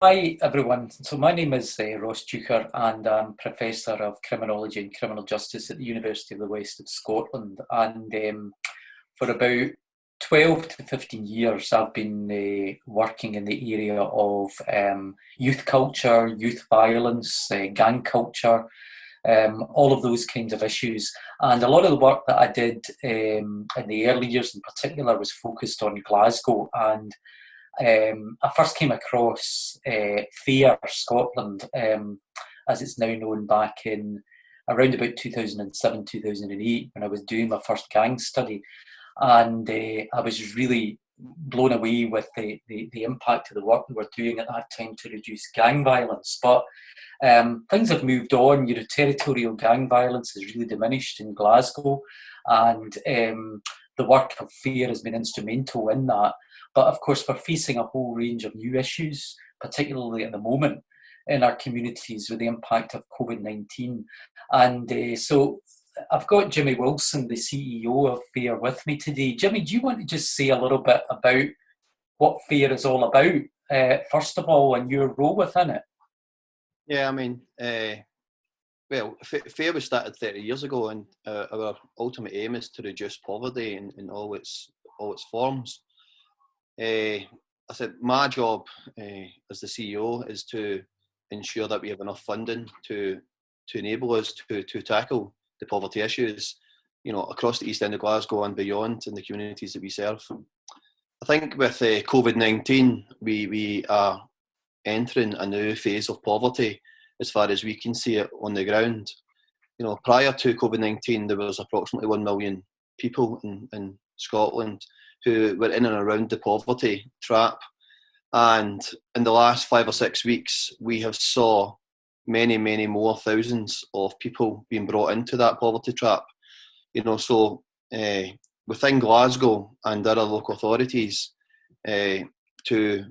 Hi everyone. So my name is Ross Deuchar and I'm Professor of Criminology and Criminal Justice at the University of the West of Scotland. And for about 12 to 15 years I've been working in the area of youth culture, youth violence, gang culture, all of those kinds of issues. And a lot of the work that I did in the early years in particular was focused on Glasgow. And I first came across FAIR Scotland, as it's now known, back in around about 2007, 2008, when I was doing my first gang study. And I was really blown away with the impact of the work we were doing at that time to reduce gang violence. But things have moved on. Territorial gang violence has really diminished in Glasgow, and the work of FAIR has been instrumental in that. But of course, we're facing a whole range of new issues, particularly at the moment in our communities with the impact of COVID-19. And so I've got Jimmy Wilson, the CEO of FAIR, with me today. Jimmy, do you want to just say a little bit about what FAIR is all about, first of all, and your role within it? Yeah, I mean, FAIR was started 30 years ago, and our ultimate aim is to reduce poverty in all its forms. I said my job as the CEO is to ensure that we have enough funding to enable us to tackle the poverty issues, across the East End of Glasgow and beyond in the communities that we serve. I think with COVID-19, we are entering a new phase of poverty as far as we can see it on the ground. Prior to COVID-19, there was approximately 1 million people in Scotland who were in and around the poverty trap. And in the last 5 or 6 weeks, we have saw many, many more thousands of people being brought into that poverty trap. So within Glasgow and other local authorities, to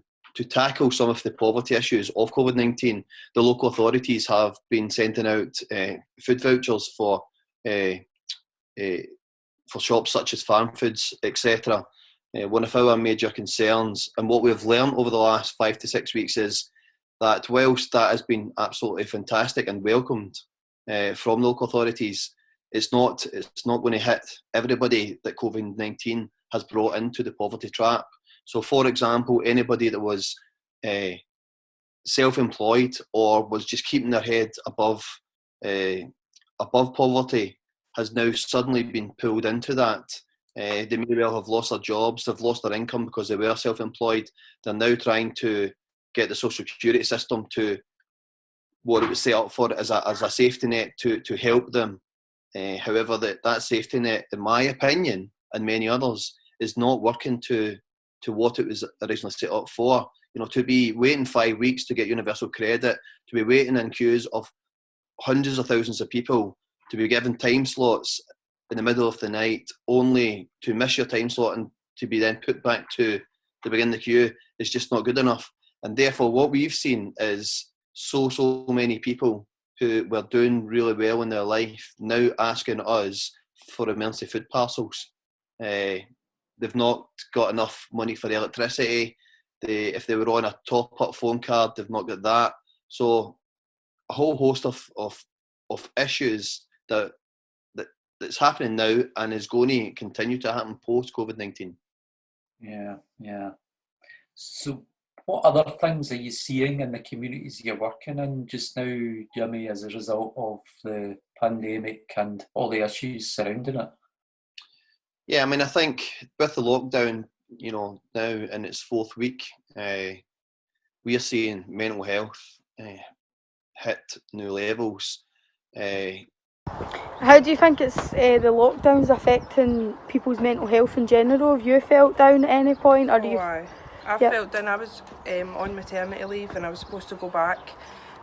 tackle some of the poverty issues of COVID-19, the local authorities have been sending out food vouchers for shops such as farm foods, etc. One of our major concerns, and what we've learned over the last 5 to 6 weeks, is that whilst that has been absolutely fantastic and welcomed from local authorities, it's not going to hit everybody that COVID-19 has brought into the poverty trap. So, for example, anybody that was self-employed or was just keeping their head above poverty has now suddenly been pulled into that. They may well have lost their jobs, they've lost their income because they were self-employed. They're now trying to get the social security system to what it was set up for as a safety net to help them. However, that safety net, in my opinion, and many others, is not working to what it was originally set up for. To be waiting 5 weeks to get universal credit, to be waiting in queues of hundreds of thousands of people, to be given time slots in the middle of the night, only to miss your time slot and to be then put back to begin the queue, is just not good enough. And therefore, what we've seen is so many people who were doing really well in their life now asking us for emergency food parcels. They've not got enough money for the electricity. If they were on a top-up phone card, they've not got that. So a whole host of issues that's happening now and is going to continue to happen post-COVID-19. Yeah. So what other things are you seeing in the communities you're working in just now, Jimmy, as a result of the pandemic and all the issues surrounding it? Yeah, I mean, I think with the lockdown, now in its 4th week, we are seeing mental health hit new levels. How do you think it's the lockdowns affecting people's mental health in general? Have you felt down at any point? Or do you? I felt down. I was on maternity leave and I was supposed to go back,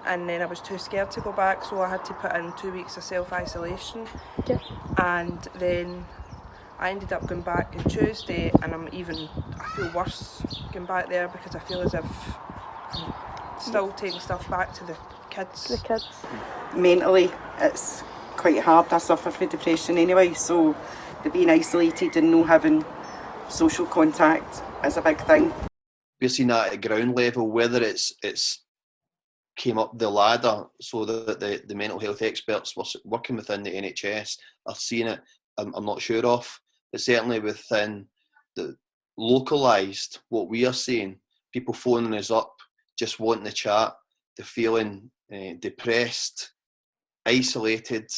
and then I was too scared to go back, so I had to put in 2 weeks of self-isolation. Yeah. And then I ended up going back on Tuesday, and I feel worse going back there because I feel as if I'm still taking stuff back to the kids. Mentally, it's quite hard. I suffer from depression anyway, so the being isolated and no having social contact is a big thing. we're seeing that at ground level, whether it's came up the ladder so that the mental health experts working within the NHS are seeing it, I'm not sure of. But certainly within the localised, what we are seeing, people phoning us up, just wanting to chat, they're feeling depressed, isolated.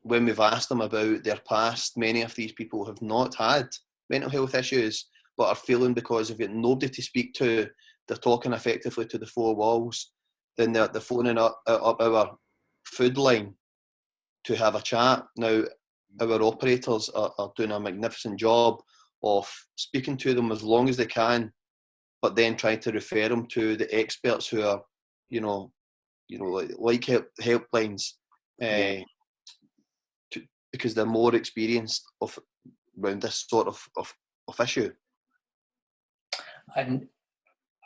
When we've asked them about their past, many of these people have not had mental health issues, but are feeling because they've got nobody to speak to, they're talking effectively to the four walls, then they're phoning up our food line to have a chat. Now, our operators are doing a magnificent job of speaking to them as long as they can, but then trying to refer them to the experts who are, like helplines, because they're more experienced around this sort of issue. And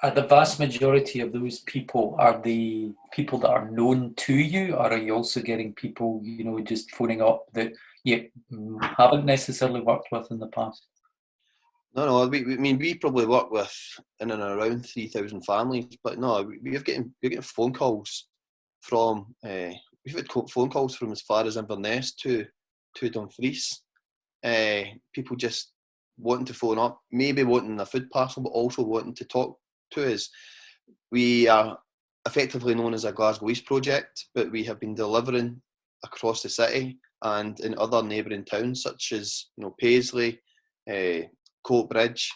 are the vast majority of those people, are the people that are known to you, or are you also getting people, just phoning up that you haven't necessarily worked with in the past? No, we probably work with in and around 3,000 families, but no, we're getting phone calls from, we've had phone calls from as far as Inverness to Dumfries. People just wanting to phone up, maybe wanting a food parcel, but also wanting to talk to us. We are effectively known as a Glasgow East project, but we have been delivering across the city and in other neighbouring towns such as Paisley, Coatbridge.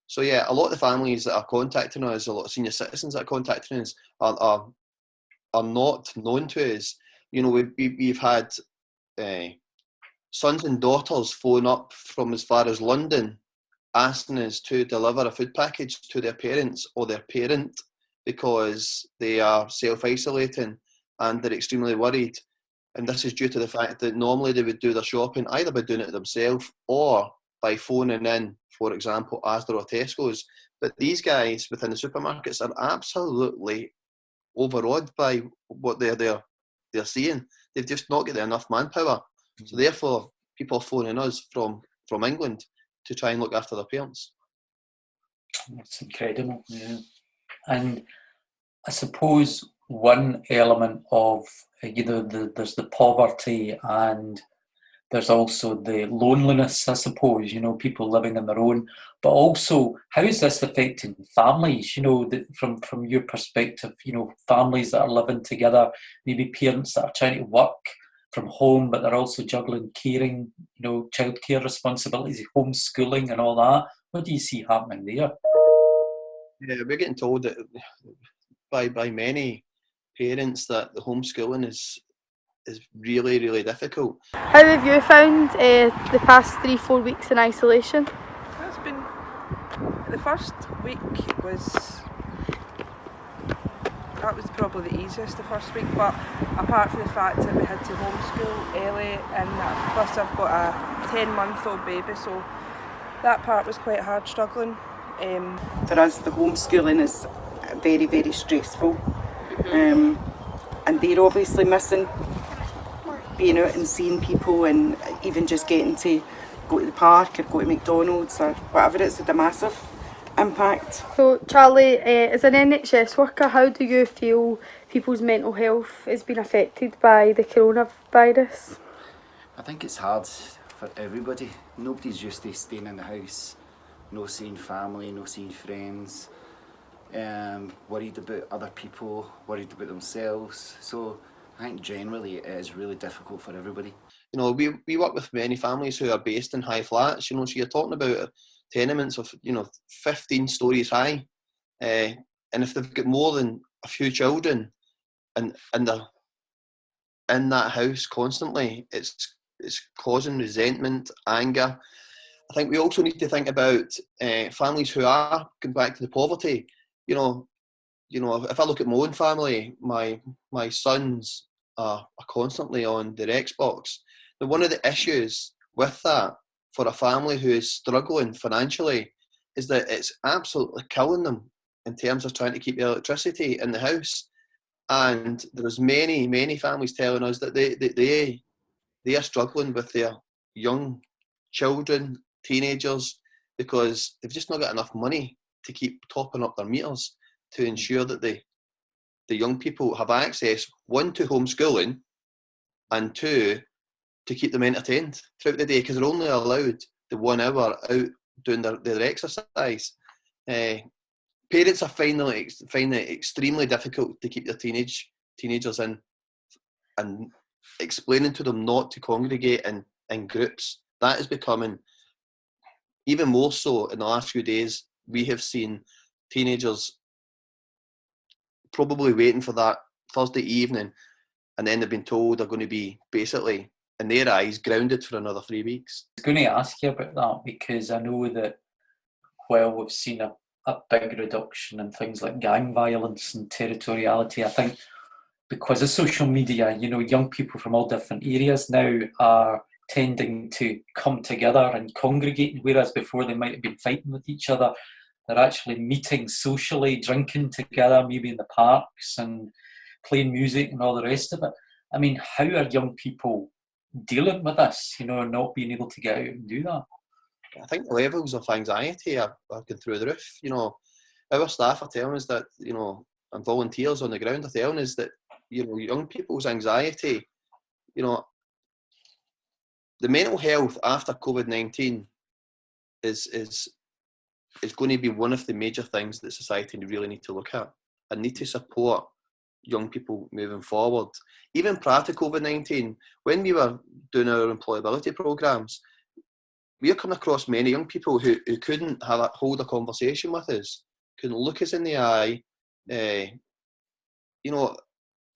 So yeah, a lot of the families that are contacting us, a lot of senior citizens that are contacting us are not known to us. We've had sons and daughters phone up from as far as London asking us to deliver a food package to their parents or their parent because they are self-isolating and they're extremely worried. And this is due to the fact that normally they would do their shopping either by doing it themselves or by phoning in, for example, Asda or Tesco's. But these guys within the supermarkets are absolutely overawed by what they're seeing. They've just not got enough manpower. So therefore, people are phoning us from England to try and look after their parents. That's incredible. Yeah. And I suppose one element of, there's the poverty and there's also the loneliness, I suppose, people living on their own. But also, how is this affecting families, from your perspective, families that are living together, maybe parents that are trying to work from home, but they're also juggling caring, childcare responsibilities, homeschooling and all that. What do you see happening there? Yeah, we're getting told that by many parents that the homeschooling is really, really difficult. How have you found the past 3-4 weeks in isolation? It's been, the first week was probably the easiest, the first week, but apart from the fact that we had to homeschool Ellie, and plus I've got a 10-month-old baby, so that part was quite hard struggling. For us, the homeschooling is very, very stressful, and they're obviously missing being out and seeing people, and even just getting to go to the park or go to McDonald's or whatever. It's had a massive impact. So Charlie, as an NHS worker, how do you feel people's mental health has been affected by the coronavirus? I think it's hard for everybody. Nobody's used to staying in the house, no seeing family, no seeing friends, worried about other people, worried about themselves. So I think generally it is really difficult for everybody. We work with many families who are based in high flats, so you're talking about tenements of 15 stories high, and if they've got more than a few children and they're in that house constantly, it's causing resentment, anger. I think we also need to think about families who are going back to the poverty. If I look at my own family, my sons are constantly on their Xbox. Now, one of the issues with that for a family who is struggling financially is that it's absolutely killing them in terms of trying to keep the electricity in the house. And there's many families telling us that they are struggling with their young children, teenagers, because they've just not got enough money to keep topping up their meters to ensure that the young people have access, one, to homeschooling, and two, to keep them entertained throughout the day, because they're only allowed the 1 hour out doing their exercise. Parents are finding it extremely difficult to keep their teenagers in, and explaining to them not to congregate in groups. That is becoming even more so in the last few days. We have seen teenagers probably waiting for that Thursday evening, and then they've been told they're going to be, basically, in their eyes, grounded for another 3 weeks. I was going to ask you about that, because I know that while we've seen a big reduction in things like gang violence and territoriality, I think because of social media, young people from all different areas now are tending to come together and congregate, whereas before they might have been fighting with each other. They're actually meeting socially, drinking together, maybe in the parks, and playing music and all the rest of it. I mean, how are young people dealing with this, not being able to get out and do that? I think the levels of anxiety are going through the roof. Our staff are telling us that, and volunteers on the ground are telling us that, young people's anxiety, the mental health after COVID-19 is going to be one of the major things that society really need to look at and need to support young people moving forward. Even prior to COVID-19, when we were doing our employability programs, we are coming across many young people who couldn't hold a conversation with us, couldn't look us in the eye. In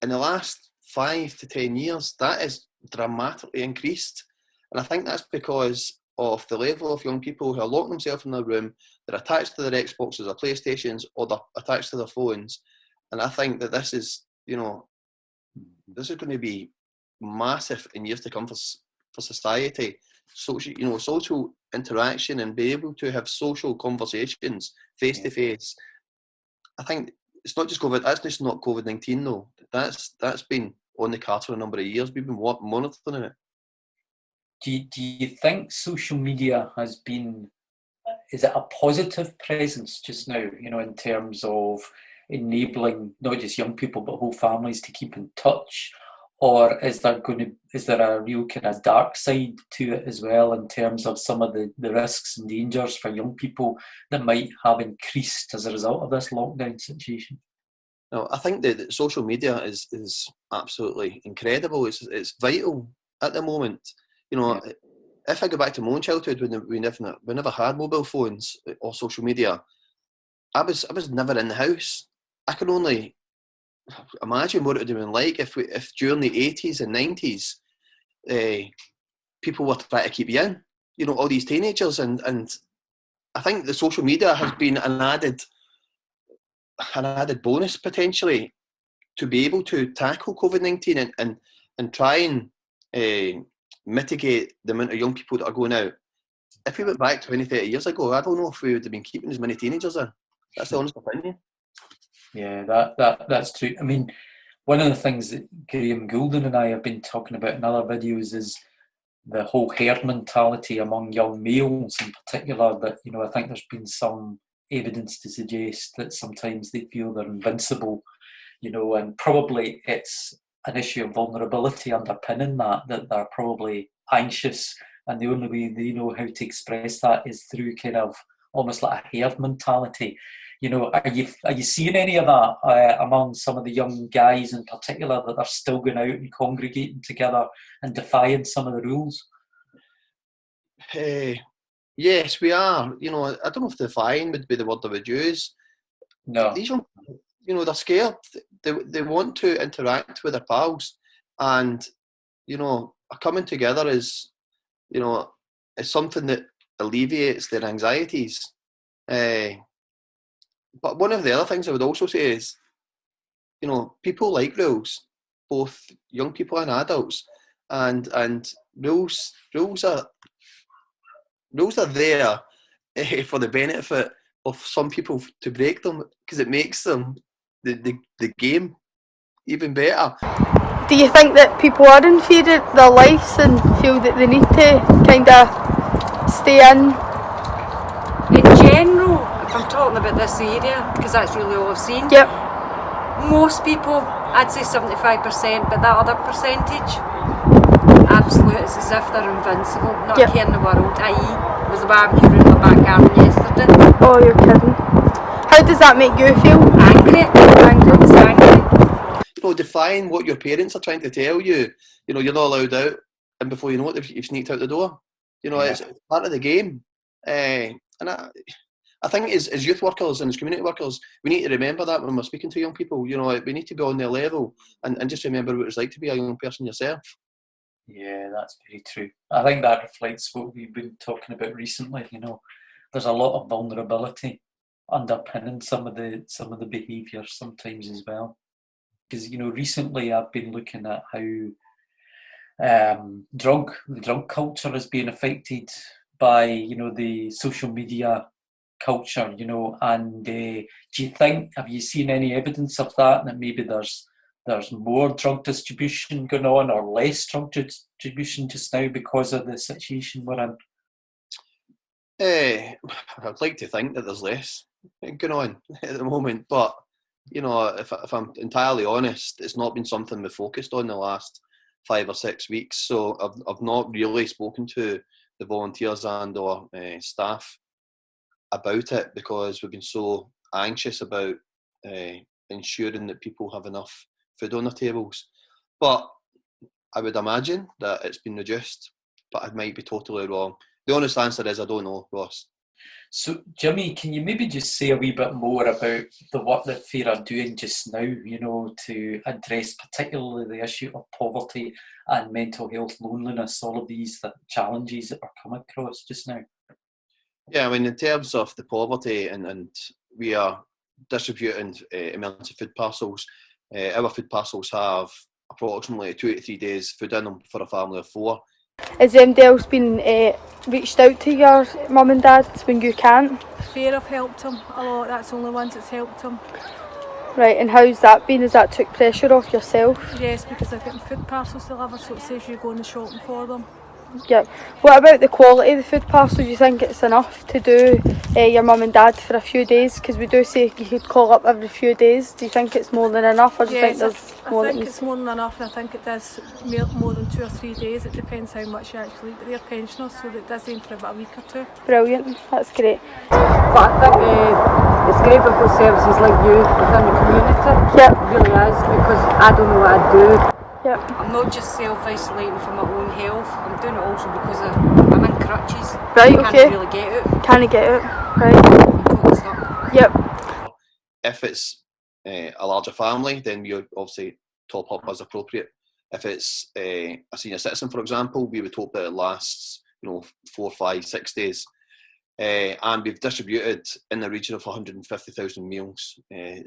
the last 5 to 10 years, that is dramatically increased. And I think that's because of the level of young people who are locking themselves in their room, they're attached to their Xboxes or PlayStations, or they're attached to their phones. And I think that this is going to be massive in years to come for society. Social interaction and be able to have social conversations face to face. I think it's not just COVID. That's just not COVID-19 though. That's been on the cards for a number of years. We've been monitoring it. Do you think social media is it a positive presence just now, in terms of enabling not just young people but whole families to keep in touch? Or is there a real kind of dark side to it as well, in terms of some of the risks and dangers for young people that might have increased as a result of this lockdown situation? No, I think that social media is absolutely incredible. It's vital at the moment. If I go back to my own childhood, when we never had mobile phones or social media, I was never in the house. I can only imagine what it would have been like if during the 80s and 90s, people were trying to keep you in. All these teenagers, and I think the social media has been an added bonus potentially to be able to tackle COVID-19 and try and mitigate the amount of young people that are going out. If we went back 20, 30 years ago, I don't know if we would have been keeping as many teenagers in. That's the honest opinion. Yeah, that's true. I mean, one of the things that Graham Goulden and I have been talking about in other videos is the whole herd mentality among young males in particular, that, I think there's been some evidence to suggest that sometimes they feel they're invincible, and probably it's an issue of vulnerability underpinning that they're probably anxious, and the only way they know how to express that is through kind of almost like a herd mentality. Are you seeing any of that among some of the young guys in particular, that are still going out and congregating together and defying some of the rules? Yes, we are. I don't know if defying would be the word I would use. No. These young, they're scared. They want to interact with their pals, and coming together is something that alleviates their anxieties. But one of the other things I would also say is, people like rules, both young people and adults, and rules are there for the benefit of some people to break them, because it makes them the game even better. Do you think that people are in fear of their lives and feel that they need to kind of stay in? In general, if I'm talking about this area, because that's really all I've seen, Yep. most people, I'd say 75%, but that other percentage, absolute, it's as if they're invincible, not Yep. a care in the world, i.e. was a barbecue in my back garden yesterday. Oh, you're kidding. How does that make you feel? Angry. I was angry. You know, define what your parents are trying to tell you. You know, you're not allowed out, and before you know it, you've sneaked out the door. You know, it's part of the game. And I think as youth workers and as community workers, we need to remember that when we're speaking to young people. You know, we need to be on their level and just remember what it's like to be a young person yourself. Yeah, that's very true. I think that reflects what we've been talking about recently. You know, there's a lot of vulnerability underpinning some of the behaviours sometimes as well. Because, you know, recently I've been looking at how the drunk culture is being affected by, you know, the social media culture, you know, and do you think, have you seen any evidence of that maybe there's more drug distribution going on or less drug distribution just now because of the situation we're in? I'd like to think that there's less going on at the moment, but you know, if I'm entirely honest, it's not been something we've focused on the last 5 or 6 weeks. So I've not really spoken to the volunteers and or staff about it because we've been so anxious about ensuring that people have enough food on their tables. But I would imagine that it's been reduced, but I might be totally wrong. The honest answer is I don't know, Ross. So, Jimmy, can you maybe just say a wee bit more about the work that FAIR are doing just now, you know, to address particularly the issue of poverty and mental health, loneliness, all of these challenges that are coming across just now? Yeah, I mean, in terms of the poverty, and we are distributing emergency food parcels. Our food parcels have approximately 2 to 3 days food in them for a family of 4. Has anybody else been reached out to your mum and dad when you can't? FAIR have helped him a lot, that's the only ones that's helped him. Right, and how's that been? Has that took pressure off yourself? Yes, because they're getting food parcels delivered, so it saves you going and shopping for them. Yep. What about the quality of the food parcel? Do you think it's enough to do your mum and dad for a few days? Because we do say you could call up every few days. Do you think it's more than enough, or do you think there's more? I think it's more than enough, and I think it does more than 2 or 3 days. It depends how much you actually eat. But they're pensioners, so it does aim for about a week or 2. Brilliant, that's great. But I think it's great we've got services like you within the community. Yep. It really is, because I don't know what I'd do. Yep. I'm not just self-isolating for my own health, I'm doing it also because I'm in crutches. Right, I okay. can't really get out. Can I get it? Right. I'm totally stuck. Yep. If it's a larger family, then we obviously top up as appropriate. If it's a senior citizen, for example, we would hope that it lasts, 4, 5, 6 days. And we've distributed in the region of 150,000 meals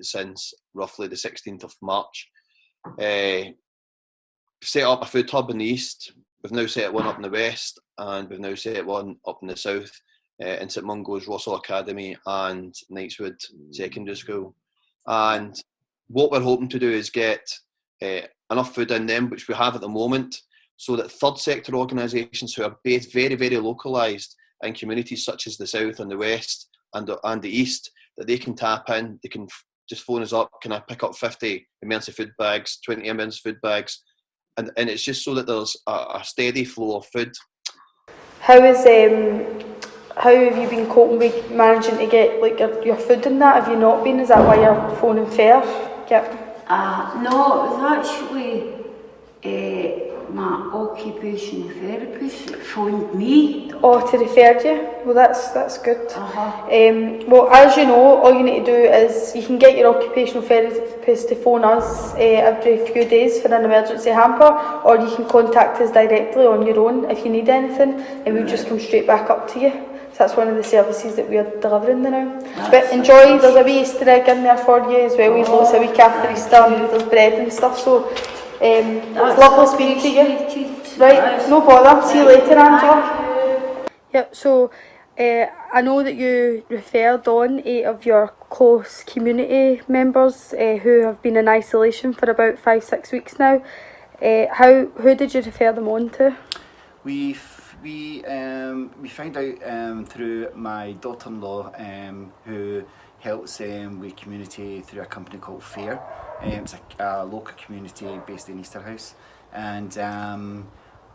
since roughly the 16th of March. Set up a food hub in the east. We've now set one up in the west, and we've now set one up in the south, in St Mungo's Rossall Academy and Knightswood Secondary School. And what we're hoping to do is get enough food in them, which we have at the moment, so that third sector organisations who are based very, very localised in communities such as the south and the west and the east, that they can tap in. They can just phone us up. Can I pick up 50 emergency food bags, 20 emergency food bags? And it's just so that there's a steady flow of food. How have you been coping with managing to get like your food and that? Have you not been? Is that why you're phoning FAIR? Yep. No, it was actually my occupational therapist that phoned me. Oh, to refer you? Well, that's good. Uh-huh. Well, as you know, all you need to do is you can get your occupational therapist to phone us every few days for an emergency hamper, or you can contact us directly on your own if you need anything, and we'll just come straight back up to you. So that's one of the services that we are delivering now. But enjoy, there's a wee Easter egg in there for you as well. We've lots a week after Easter, and there's bread and stuff, so it's lovely speaking to you. Right, no bother. See you later, Angela. Yep, so I know that you referred on 8 of your close community members who have been in isolation for about 5-6 weeks now. Who did you refer them on to? We we found out through my daughter-in-law who helps with community through a company called Fair. It's a local community based in Easterhouse, and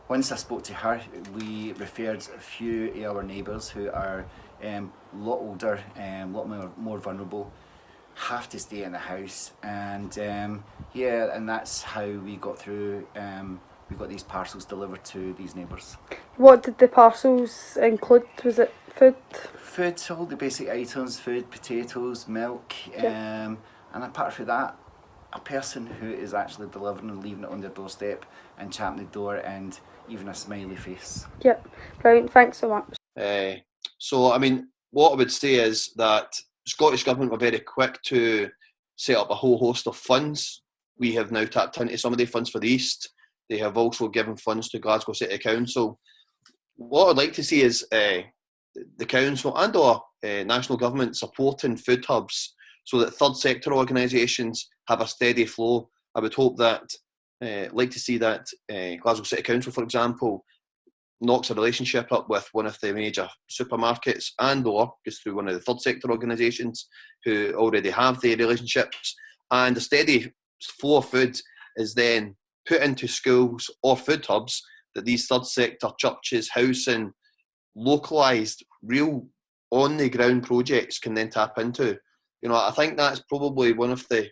once I spoke to her, we referred a few of our neighbours who are a lot older, a lot more vulnerable, have to stay in the house, and and that's how we got through. We got these parcels delivered to these neighbours. What did the parcels include? Was it food? Food, all the basic items: food, potatoes, milk, and apart from that, a person who is actually delivering and leaving it on their doorstep and chapping the door, and even a smiley face. Yep, brilliant. Thanks so much. So, I mean, what I would say is that Scottish Government were very quick to set up a whole host of funds. We have now tapped into some of the funds for the East. They have also given funds to Glasgow City Council. What I'd like to see is the Council and or National Government supporting food hubs so that third sector organisations have a steady flow. I would hope that, like to see that Glasgow City Council, for example, knocks a relationship up with one of the major supermarkets and or goes through one of the third sector organisations who already have the relationships, and a steady flow of food is then put into schools or food hubs that these third sector churches, housing, localised, real on the ground projects can then tap into. You know, I think that's probably one of the,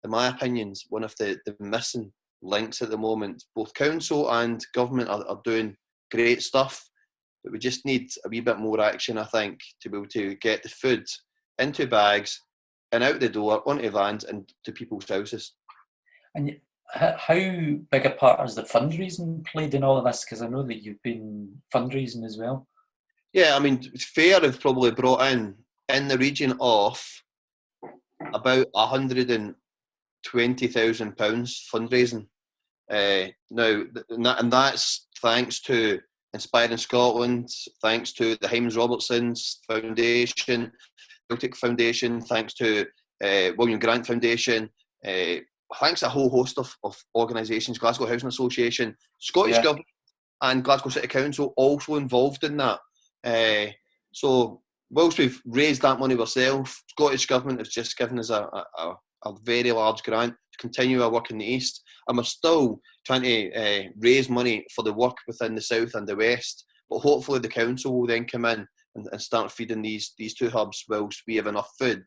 in my opinions, one of the missing links at the moment. Both council and government are doing great stuff, but we just need a wee bit more action, I think, to be able to get the food into bags and out the door, onto vans and to people's houses. And how big a part has the fundraising played in all of this? Because I know that you've been fundraising as well. Yeah, I mean, Fair have probably brought in the region of about £120,000 fundraising. Now, and that's thanks to Inspiring Scotland, thanks to the Hymes Robertsons Foundation, Celtic Foundation, thanks to William Grant Foundation, thanks to a whole host of organisations, Glasgow Housing Association, Scottish Government and Glasgow City Council also involved in that. So whilst we've raised that money ourselves, Scottish Government has just given us a very large grant to continue our work in the East, and we're still trying to raise money for the work within the South and the West, but hopefully the Council will then come in and start feeding these two hubs whilst we have enough food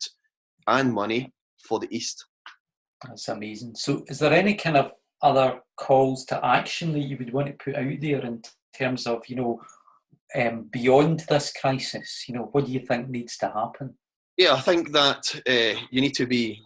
and money for the East. That's amazing. So is there any kind of other calls to action that you would want to put out there in terms of, you know, beyond this crisis? You know, what do you think needs to happen? Yeah, I think that you need to be,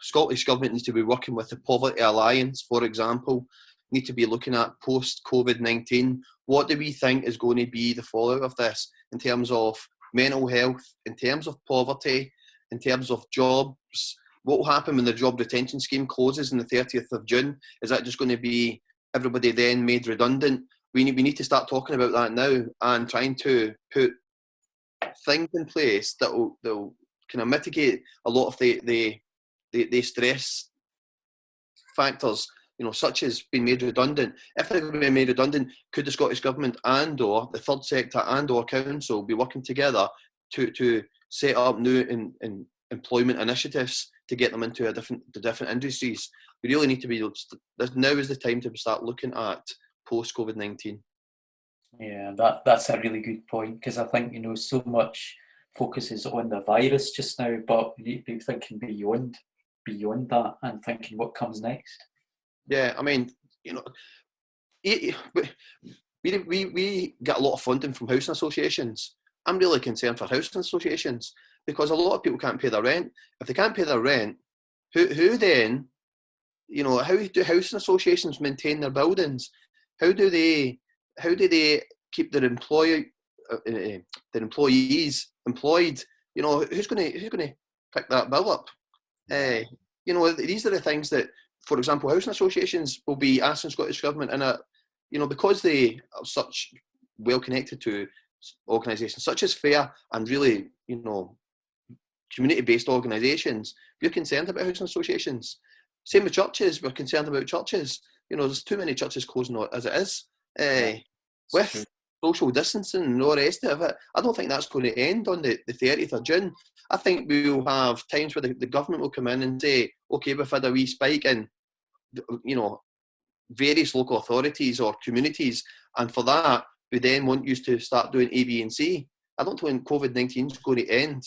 Scottish Government needs to be working with the Poverty Alliance, for example, need to be looking at post-COVID-19. What do we think is going to be the fallout of this in terms of mental health, in terms of poverty, in terms of jobs? What will happen when the job retention scheme closes on the 30th of June? Is that just going to be everybody then made redundant? We need to start talking about that now and trying to put things in place that will kind of mitigate a lot of the stress factors, you know, such as being made redundant. If they're being made redundant, could the Scottish Government and or the third sector and or council be working together to set up new employment initiatives to get them into the different industries? We really need to be, now is the time to start looking at post-COVID-19. Yeah, that's a really good point, because I think, you know, so much focus is on the virus just now, but we need to be thinking beyond that and thinking what comes next. Yeah, I mean, you know, we get a lot of funding from housing associations. I'm really concerned for housing associations because a lot of people can't pay their rent. If they can't pay their rent, who then, you know, how do housing associations maintain their buildings? How do they keep their employees employed? You know, who's going to pick that bill up? You know, these are the things that, for example, housing associations will be asking Scottish Government, and you know, because they are such well connected to organisations such as Fair and really, you know, community-based organisations, we're concerned about housing associations. Same with churches, we're concerned about churches. You know, there's too many churches closing as it is. social distancing and all the rest of it, I don't think that's going to end on the 30th of June. I think we'll have times where the government will come in and say, okay, we've had a wee spike in, various local authorities or communities, and for that, we then want you to start doing A, B and C. I don't think COVID-19 is going to end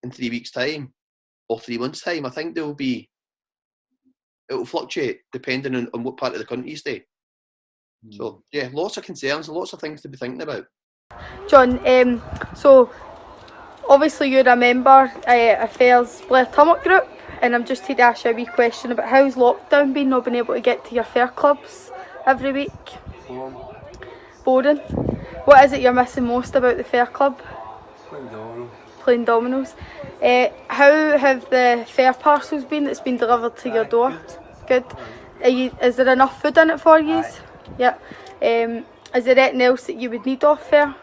in 3 weeks' time or 3 months' time. I think it will fluctuate depending on what part of the country you stay. So, yeah, lots of concerns, lots of things to be thinking about. John, so obviously you're a member of Fair's Blair Tummock group, and I'm just here to ask you a wee question about how's lockdown been, not being able to get to your fair clubs every week? Boring. What is it you're missing most about the fair club? Playing dominoes. How have the fair parcels been that's been delivered to your door? Good. Is there enough food in it for you? Yeah. Is there anything else that you would need off fair?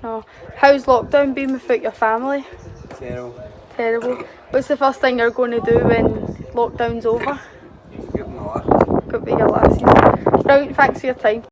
No. How's lockdown been without your family? Terrible. What's the first thing you're going to do when lockdown's over? Go to your lasses. Brilliant, thanks for your time.